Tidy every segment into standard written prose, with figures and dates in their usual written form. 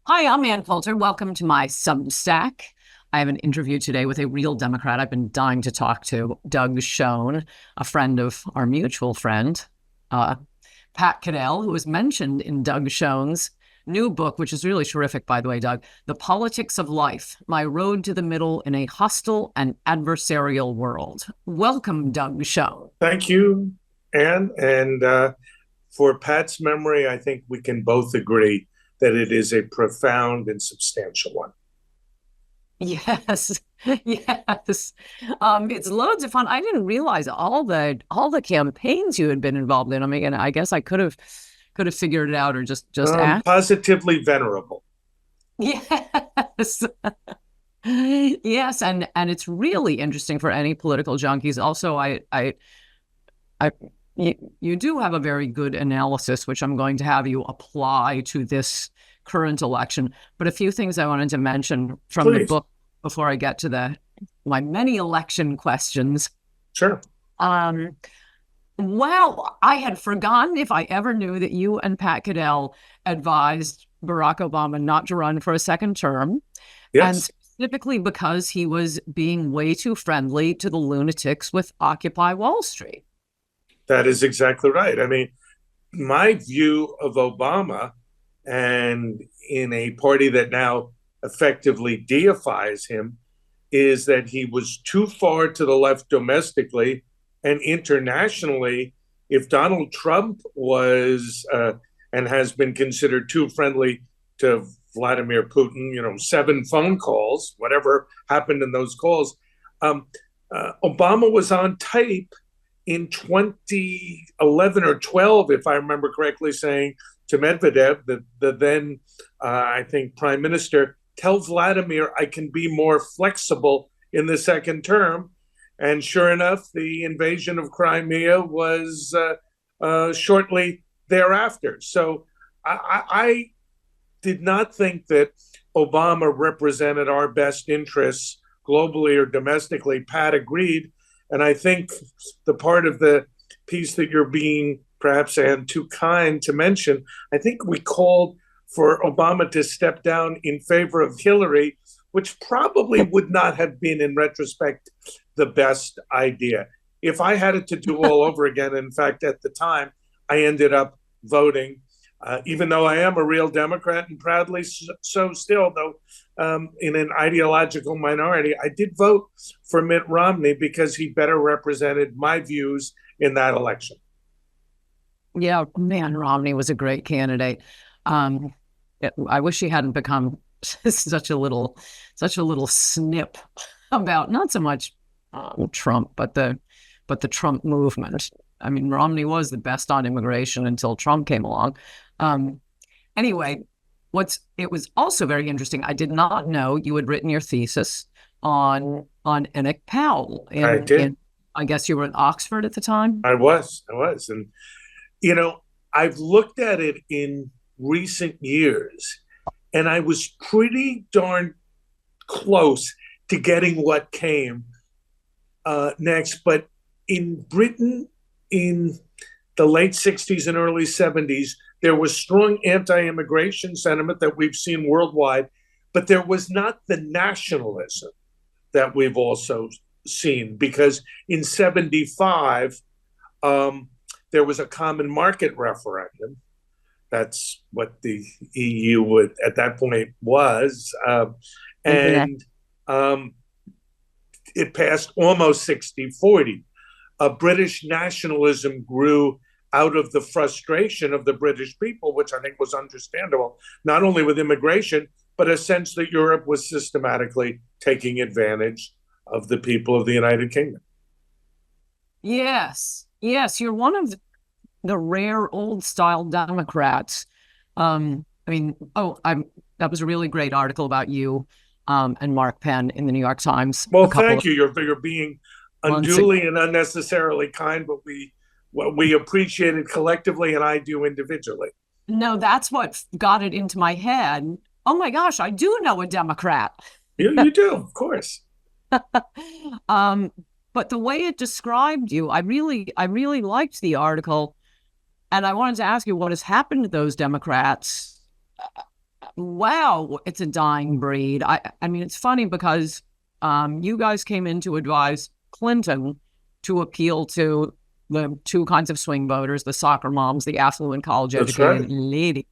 Hi, I'm Ann Coulter. Welcome to my Substack. I have an interview today with a real Democrat I've been dying to talk to, Doug Schoen, a friend of our mutual friend, uh, Pat Cadell, who was mentioned in Doug Schoen's new book, which is really terrific, by the way, Doug, The Politics of Life, My Road to the Middle in a Hostile and Adversarial World. Welcome, Doug Schoen. Thank you, Anne. And for Pat's memory, I think we can both agree that it is a profound and substantial one. Yes, yes. It's loads of fun. I didn't realize all the campaigns you had been involved in. I mean, and I guess I could have figured it out or just asked. Positively venerable. Yes. Yes, and it's really interesting for any political junkies. Also, I you do have a very good analysis, which I'm going to have you apply to this current election. But a few things I wanted to mention from the Please. book before I get to my many election questions. Sure. Um, wow, I had forgotten if I ever knew that you and Pat Cadell advised Barack Obama not to run for a second term, and Yes, specifically because he was being way too friendly to the lunatics with Occupy Wall Street. that is exactly right. I mean, my view of Obama and in a party that now effectively deifies him is that he was too far to the left domestically and internationally. If Donald Trump was and has been considered too friendly to Vladimir Putin, 7 phone calls, whatever happened in those calls, um, Obama was on tape in 2011 or 12, if I remember correctly, saying to Medvedev, the then, I think, prime minister, tell Vladimir I can be more flexible in the second term. And sure enough, the invasion of Crimea was shortly thereafter. So I did not think that Obama represented our best interests globally or domestically. Pat agreed. And I think the part of the piece that you're being perhaps and too kind to mention, I think we called for Obama to step down in favor of Hillary, which probably would not have been, in retrospect, the best idea. If I had it to do all over again, in fact, at the time, I ended up voting, even though I am a real Democrat and proudly so still, though in an ideological minority, I did vote for Mitt Romney because he better represented my views in that election. Yeah, man, Romney was a great candidate. Um, I wish he hadn't become such a little snip about not so much Trump, but the Trump movement. I mean, Romney was the best on immigration until Trump came along. Um, anyway, it was also very interesting. I did not know you had written your thesis on Enoch Powell I did. in I guess you were in Oxford at the time. I was. And, you know, I've looked at it in recent years, and I was pretty darn close to getting what came next. But in Britain, in the late 60s and early 70s, there was strong anti immigration sentiment that we've seen worldwide, but there was not the nationalism that we've also seen because in 75, um, there was a common market referendum. That's what the EU would, at that point was. Yeah. And um, it passed almost 60-40. British nationalism grew out of the frustration of the British people, which I think was understandable, not only with immigration, but a sense that Europe was systematically taking advantage of the people of the United Kingdom. Yes, yes, you're one of the rare old style Democrats. I mean, that was a really great article about you and Mark Penn in the New York Times a Well, couple thank of you. You're being months ago. unduly and unnecessarily kind, but we appreciate it collectively, and I do individually. No, that's what got it into my head. Oh my gosh, I do know a Democrat. You do, of course. um, but the way it described you, I really liked the article, and I wanted to ask you what has happened to those Democrats wow, it's a dying breed. I mean, it's funny because you guys came in to advise Clinton to appeal to the two kinds of swing voters, the soccer moms, the affluent college That's educated right. lady,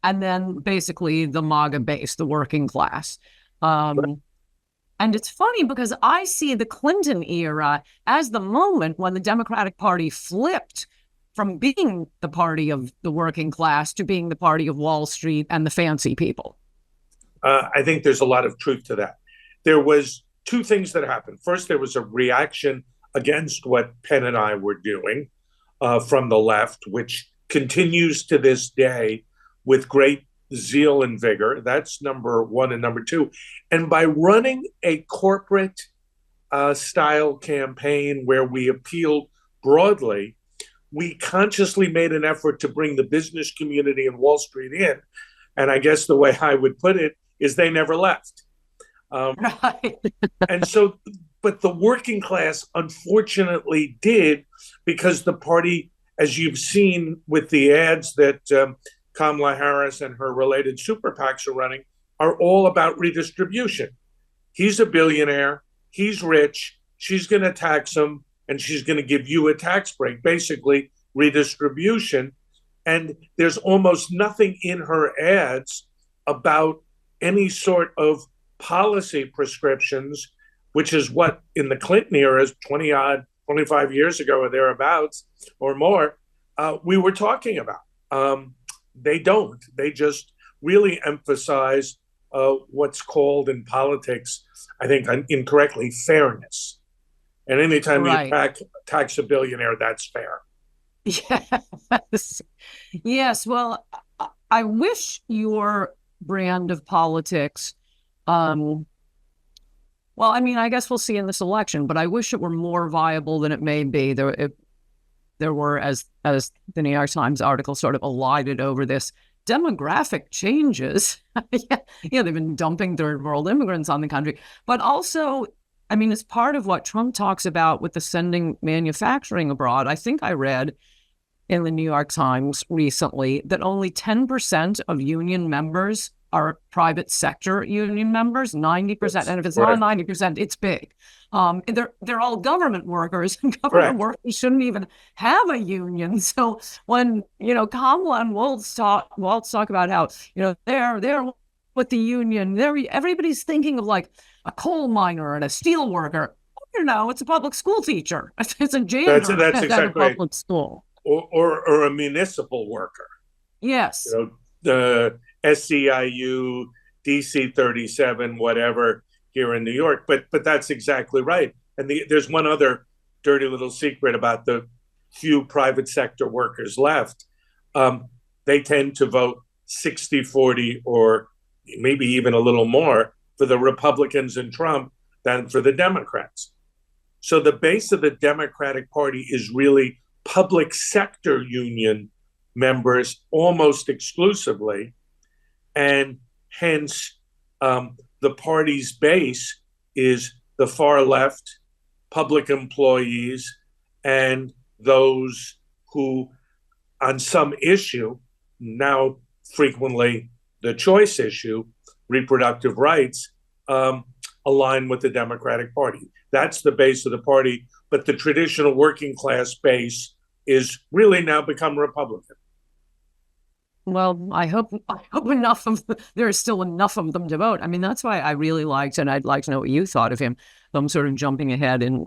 and then basically the MAGA base, the working class. Um, and it's funny because I see the Clinton era as the moment when the Democratic Party flipped from being the party of the working class to being the party of Wall Street and the fancy people. I think there's a lot of truth to that. There was two things that happened. First, there was a reaction against what Penn and I were doing from the left, which continues to this day with great zeal and vigor. That's number one. And number two, and by running a corporate style campaign where we appealed broadly, we consciously made an effort to bring the business community and Wall Street in. And I guess the way I would put it is they never left. Right. And so, but the working class unfortunately did, because the party, as you've seen with the ads that Kamala Harris and her related super PACs are running, are all about redistribution. He's a billionaire, he's rich, she's going to tax him, and she's going to give you a tax break, basically redistribution. And there's almost nothing in her ads about any sort of policy prescriptions, which is what in the Clinton era, 20 odd, 25 years ago or thereabouts or more, we were talking about. They don't. They just really emphasize what's called in politics, I think incorrectly, fairness. And anytime you Right. tax a billionaire, that's fair. Yes. Yes. Well, I wish your brand of politics, um, well, I mean, I guess we'll see in this election, but I wish it were more viable than it may be. There were, as the New York Times article sort of elided over this, demographic changes. Yeah, they've been dumping third world immigrants on the country, but also, I mean, it's part of what Trump talks about with the sending manufacturing abroad. I think I read in the New York Times recently that only 10% of union members are private sector union members, 90%. And if it's not Right. 90%, it's big. They're all government workers, and government Correct. workers shouldn't even have a union. So when, Kamala and Waltz talk about how, they're with the union, everybody's thinking of like a coal miner and a steel worker. It's a public school teacher. It's a janitor That's at a exactly right. public school. Or a municipal worker. Yes. The SCIU, DC 37, whatever here in New York. But that's exactly right. And there's one other dirty little secret about the few private sector workers left. They tend to vote 60-40 or maybe even a little more for the Republicans and Trump than for the Democrats. So the base of the Democratic Party is really public sector union members almost exclusively. And hence, the party's base is the far left, public employees, and those who, on some issue, now frequently the choice issue, reproductive rights, align with the Democratic Party. That's the base of the party, but the traditional working class base is really now become Republican. Well, I hope there is still enough of them to vote. I mean, that's why I really liked, and I'd like to know what you thought of him. I'm sort of jumping ahead and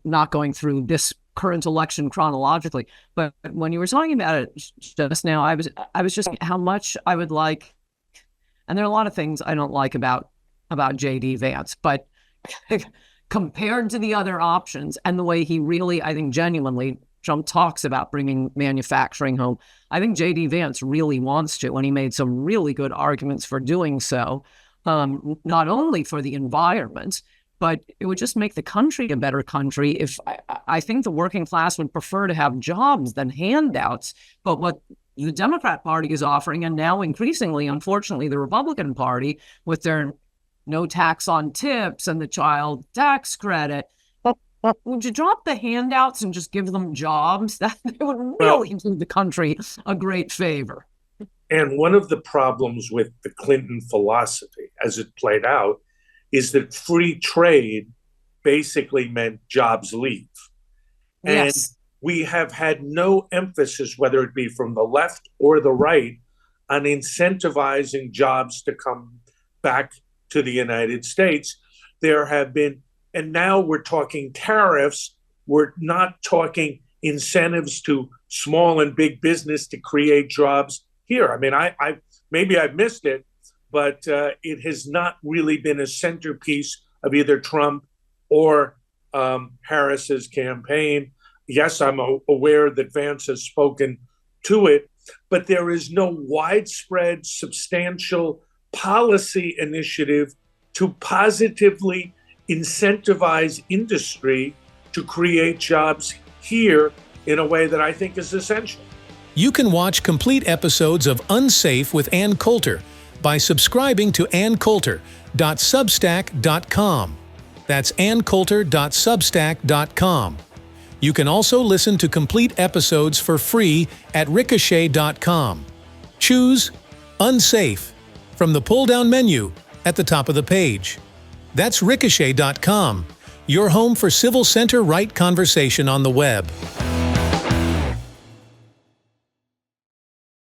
not going through this current election chronologically. But when you were talking about it just now, I was just how much I would like, and there are a lot of things I don't like about J.D. Vance, but compared to the other options and the way he really, I think, genuinely, Trump talks about bringing manufacturing home. I think J.D. Vance really wants to, and he made some really good arguments for doing so, not only for the environment, but it would just make the country a better country. If I think the working class would prefer to have jobs than handouts, but what the Democrat Party is offering, and now increasingly, unfortunately, the Republican Party with their no tax on tips and the child tax credit, would you drop the handouts and just give them jobs? That would Well, really do the country a great favor. And one of the problems with the Clinton philosophy, as it played out, is that free trade basically meant jobs leave. And Yes. we have had no emphasis, whether it be from the left or the right, on incentivizing jobs to come back to the United States. There have been, and now we're talking tariffs. We're not talking incentives to small and big business to create jobs here. I mean, I maybe I've missed it, but it has not really been a centerpiece of either Trump or Harris's campaign. Yes, I'm aware that Vance has spoken to it, but there is no widespread, substantial policy initiative to positively incentivize industry to create jobs here in a way that I think is essential. You can watch complete episodes of Unsafe with Ann Coulter by subscribing to anncoulter.substack.com. That's anncoulter.substack.com. You can also listen to complete episodes for free at Ricochet.com. Choose Unsafe from the pull-down menu at the top of the page. That's Ricochet.com, your home for civil center right conversation on the web.